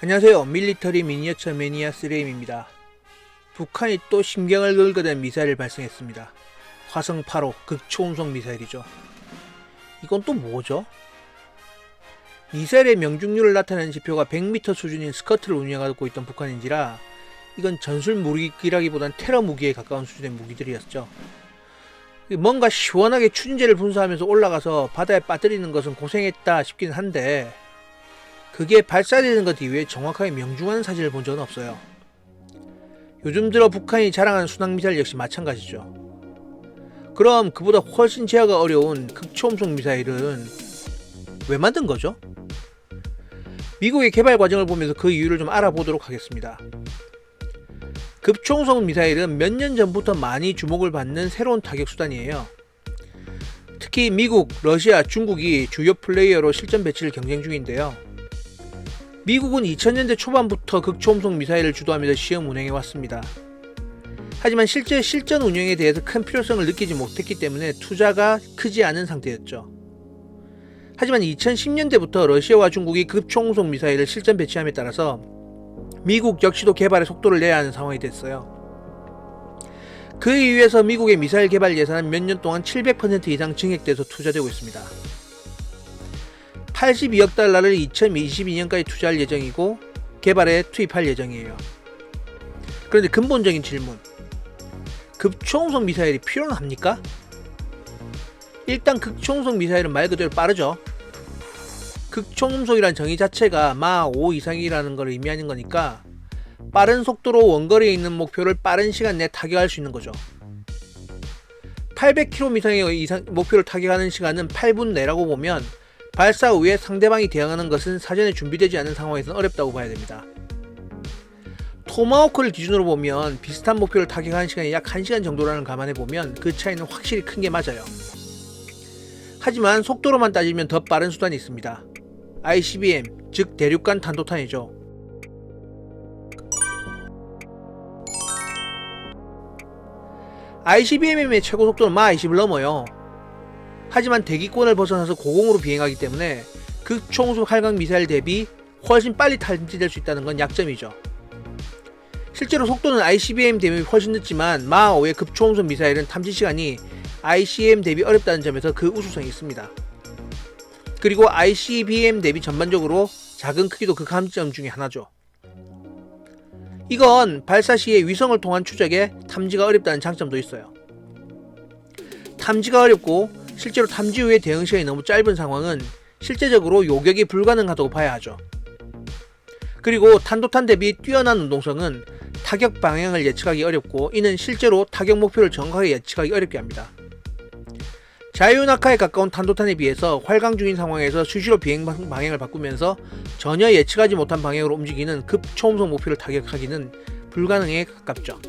안녕하세요. 밀리터리 미니어처 매니아 3M입니다. 북한이 또 심경을 긁어댄 미사일을 발사했습니다. 화성 8호 극초음속 미사일이죠. 이건 또 뭐죠? 미사일의 명중률을 나타내는 지표가 100m 수준인 스커트를 운영하고 있던 북한인지라 이건 전술 무기라기보단 테러 무기에 가까운 수준의 무기들이었죠. 뭔가 시원하게 추진제를 분사하면서 올라가서 바다에 빠뜨리는 것은 고생했다 싶긴 한데 그게 발사되는 것 이외에 정확하게 명중하는 사진을 본 적은 없어요. 요즘 들어 북한이 자랑하는 순항미사일 역시 마찬가지죠. 그럼 그보다 훨씬 제어가 어려운 극초음속 미사일은 왜 만든 거죠? 미국의 개발 과정을 보면서 그 이유를 좀 알아보도록 하겠습니다. 극초음속 미사일은 몇 년 전부터 많이 주목을 받는 새로운 타격 수단이에요. 특히 미국, 러시아, 중국이 주요 플레이어로 실전 배치를 경쟁 중인데요. 미국은 2000년대 초반부터 극초음속 미사일을 주도하면서 시험 운행해왔습니다. 하지만 실제 실전 운영에 대해서 큰 필요성을 느끼지 못했기 때문에 투자가 크지 않은 상태였죠. 하지만 2010년대부터 러시아와 중국이 극초음속 미사일을 실전 배치함에 따라서 미국 역시도 개발에 속도를 내야 하는 상황이 됐어요. 그 이유에서 미국의 미사일 개발 예산은 몇 년 동안 700% 이상 증액돼서 투자되고 있습니다. 82억 달러를 2022년까지 투자할 예정이고 개발에 투입할 예정이에요. 그런데 근본적인 질문, 극초음속 미사일이 필요는 합니까? 일단 극초음속 미사일은 말 그대로 빠르죠. 극초음속이란 정의 자체가 마 5 이상이라는 걸 의미하는 거니까 빠른 속도로 원거리에 있는 목표를 빠른 시간 내에 타격할 수 있는 거죠. 800km 이상 목표를 타격하는 시간은 8분 내라고 보면 발사 후에 상대방이 대응하는 것은 사전에 준비되지 않은 상황에서는 어렵다고 봐야 됩니다. 토마호크를 기준으로 보면 비슷한 목표를 타격하는 시간이 약 1시간 정도라는 감안해 보면 그 차이는 확실히 큰 게 맞아요. 하지만 속도로만 따지면 더 빠른 수단이 있습니다. ICBM, 즉 대륙간 탄도탄이죠. ICBM의 최고 속도는 마 20을 넘어요. 하지만 대기권을 벗어나서 고공으로 비행하기 때문에 극초음속 활강 미사일 대비 훨씬 빨리 탐지될 수 있다는 건 약점이죠. 실제로 속도는 ICBM 대비 훨씬 늦지만 마 5의 극초음속 미사일은 탐지 시간이 ICBM 대비 어렵다는 점에서 그 우수성이 있습니다. 그리고 ICBM 대비 전반적으로 작은 크기도 그 강점 중에 하나죠. 이건 발사 시에 위성을 통한 추적에 탐지가 어렵다는 장점도 있어요. 탐지가 어렵고 실제로 탐지 후의 대응 시간이 너무 짧은 상황은 실제적으로 요격이 불가능하다고 봐야 하죠. 그리고 탄도탄 대비 뛰어난 운동성은 타격 방향을 예측하기 어렵고 이는 실제로 타격 목표를 정확하게 예측하기 어렵게 합니다. 자유낙하에 가까운 탄도탄에 비해서 활강 중인 상황에서 수시로 비행 방향을 바꾸면서 전혀 예측하지 못한 방향으로 움직이는 극초음속 목표를 타격하기는 불가능에 가깝죠.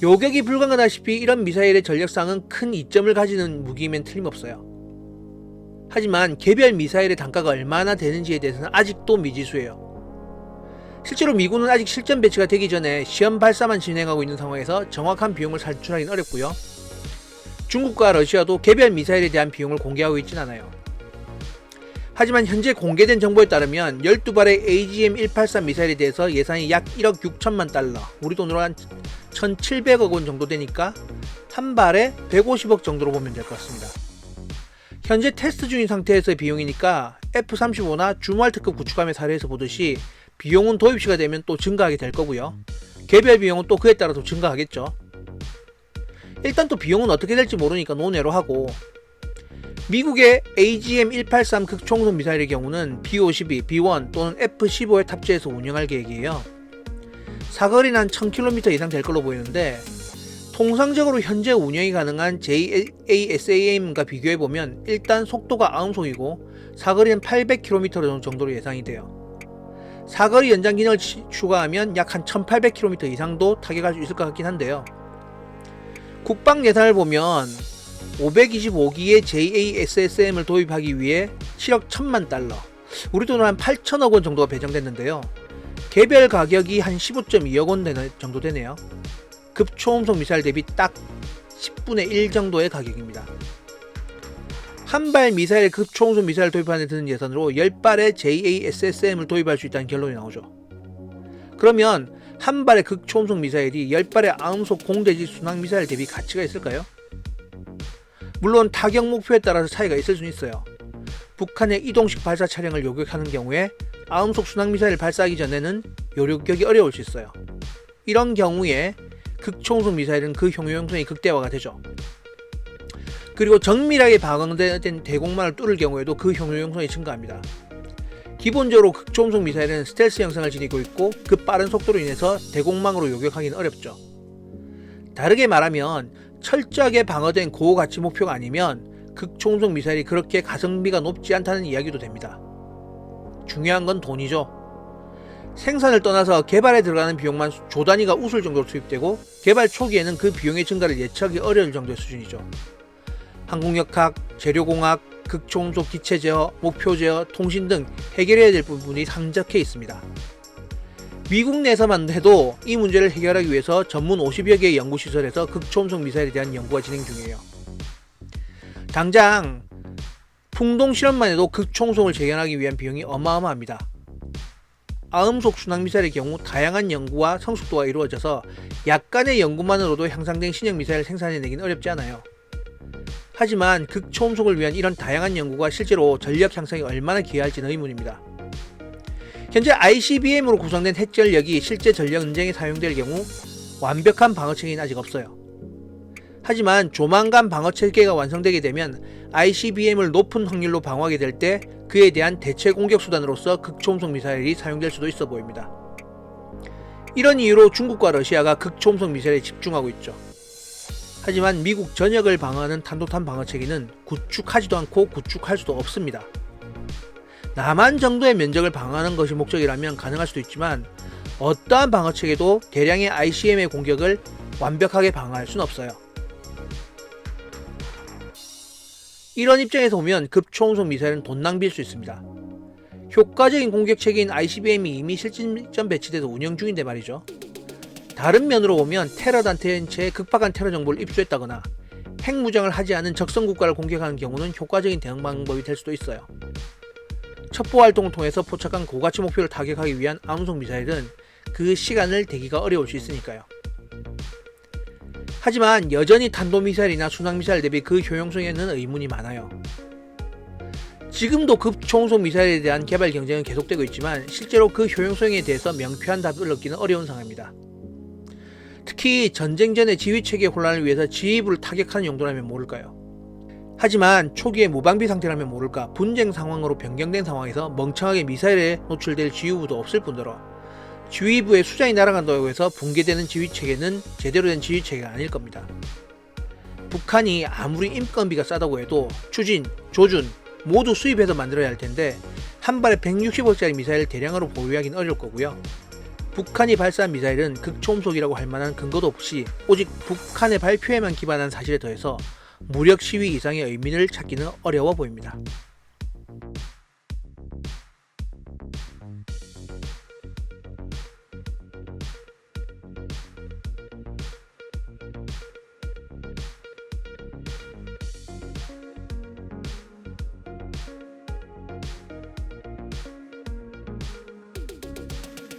요격이 불가능하다시피 이런 미사일의 전력상은 큰 이점을 가지는 무기이면 틀림없어요. 하지만 개별 미사일의 단가가 얼마나 되는지에 대해서는 아직도 미지수예요. 실제로 미군은 아직 실전 배치가 되기 전에 시험 발사만 진행하고 있는 상황에서 정확한 비용을 산출하기는 어렵고요. 중국과 러시아도 개별 미사일에 대한 비용을 공개하고 있진 않아요. 하지만 현재 공개된 정보에 따르면 12발의 AGM-183 미사일에 대해서 예산이 약 1억 6천만 달러, 우리 돈으로 한 1,700억 원 정도 되니까 한 발에 150억 정도로 보면 될 것 같습니다. 현재 테스트 중인 상태에서의 비용이니까 F-35나 주말특급 구축함의 사례에서 보듯이 비용은 도입시가 되면 또 증가하게 될 거고요. 개별 비용은 또 그에 따라서 증가하겠죠. 일단 또 비용은 어떻게 될지 모르니까 논외로 하고, 미국의 AGM-183 극초음속 미사일의 경우는 B-52, B-1 또는 F-15에 탑재해서 운영할 계획이에요. 사거리는 한 1000km 이상 될 걸로 보이는데 통상적으로 현재 운영이 가능한 JASAM과 비교해보면 일단 속도가 아음속이고 사거리는 800km 정도로 예상이 돼요. 사거리 연장 기능을 추가하면 약 한 1800km 이상도 타격할 수 있을 것 같긴 한데요. 국방 예산을 보면 525기의 JASSM을 도입하기 위해 7억 1000만 달러, 우리 돈으로 한 8천억 원 정도가 배정됐는데요. 개별 가격이 한 15.2억 원 정도 되네요. 극초음속 미사일 대비 딱 10분의 1 정도의 가격입니다. 한 발 미사일에 극초음속 미사일을 도입하는 데 드는 예산으로 10발의 JASSM을 도입할 수 있다는 결론이 나오죠. 그러면 한 발의 극초음속 미사일이 10발의 아음속 공대지 순항 미사일 대비 가치가 있을까요? 물론 타격 목표에 따라서 차이가 있을 수는 있어요. 북한의 이동식 발사 차량을 요격하는 경우에 아음속 순항 미사일을 발사하기 전에는 요격이 어려울 수 있어요. 이런 경우에 극초음속 미사일은 그 효용성이 극대화가 되죠. 그리고 정밀하게 방어된 대공만을 뚫을 경우에도 그 효용성이 증가합니다. 기본적으로 극초음속 미사일은 스텔스 형상을 지니고 있고 그 빠른 속도로 인해서 대공망으로 요격하기는 어렵죠. 다르게 말하면 철저하게 방어된 고가치 목표가 아니면 극초음속 미사일이 그렇게 가성비가 높지 않다는 이야기도 됩니다. 중요한 건 돈이죠. 생산을 떠나서 개발에 들어가는 비용만 조 단위가 웃을 정도로 투입되고 개발 초기에는 그 비용의 증가를 예측하기 어려울 정도의 수준이죠. 항공역학, 재료공학, 극초음속 기체 제어, 목표 제어, 통신 등 해결해야 될 부분이 산적해 있습니다. 미국 내에서만 해도 이 문제를 해결하기 위해서 전문 50여 개의 연구시설에서 극초음속 미사일에 대한 연구가 진행 중이에요. 당장 풍동 실험만 해도 극초음속을 재현하기 위한 비용이 어마어마합니다. 아음속 순항미사일의 경우 다양한 연구와 성숙도가 이루어져서 약간의 연구만으로도 향상된 신형 미사일을 생산해내기는 어렵지 않아요. 하지만 극초음속을 위한 이런 다양한 연구가 실제로 전력 향상에 얼마나 기여할지는 의문입니다. 현재 ICBM으로 구성된 핵전력이 실제 전력 전쟁에 사용될 경우 완벽한 방어체계는 아직 없어요. 하지만 조만간 방어체계가 완성되게 되면 ICBM을 높은 확률로 방어하게 될 때 그에 대한 대체 공격 수단으로서 극초음속 미사일이 사용될 수도 있어 보입니다. 이런 이유로 중국과 러시아가 극초음속 미사일에 집중하고 있죠. 하지만 미국 전역을 방어하는 탄도탄 방어체계는 구축하지도 않고 구축할 수도 없습니다. 남한 정도의 면적을 방어하는 것이 목적이라면 가능할 수도 있지만 어떠한 방어체계도 대량의 ICBM의 공격을 완벽하게 방어할 수는 없어요. 이런 입장에서 보면 극초음속 미사일은 돈 낭비일 수 있습니다. 효과적인 공격체계인 ICBM이 이미 실전 배치돼서 운영 중인데 말이죠. 다른 면으로 보면 테러 단체의 극박한 테러 정보를 입수했다거나 핵무장을 하지 않은 적성 국가를 공격하는 경우는 효과적인 대응 방법이 될 수도 있어요. 첩보 활동을 통해서 포착한 고가치 목표를 타격하기 위한 아음속 미사일은 그 시간을 대기가 어려울 수 있으니까요. 하지만 여전히 탄도미사일이나 순항미사일 대비 그 효용성에는 의문이 많아요. 지금도 극초음속 미사일에 대한 개발 경쟁은 계속되고 있지만 실제로 그 효용성에 대해서 명쾌한 답을 얻기는 어려운 상황입니다. 특히 전쟁 전의 지휘체계 혼란을 위해서 지휘부를 타격하는 용도라면 모를까요? 하지만 초기에 무방비 상태라면 모를까 분쟁 상황으로 변경된 상황에서 멍청하게 미사일에 노출될 지휘부도 없을 뿐더러 지휘부에 수장이 날아간다고 해서 붕괴되는 지휘체계는 제대로 된 지휘체계가 아닐 겁니다. 북한이 아무리 인건비가 싸다고 해도 추진, 조준 모두 수입해서 만들어야 할 텐데 한 발에 160억짜리 미사일을 대량으로 보유하기는 어려울 거고요. 북한이 발사한 미사일은 극초음속이라고 할 만한 근거도 없이 오직 북한의 발표에만 기반한 사실에 더해서 무력 시위 이상의 의미를 찾기는 어려워 보입니다.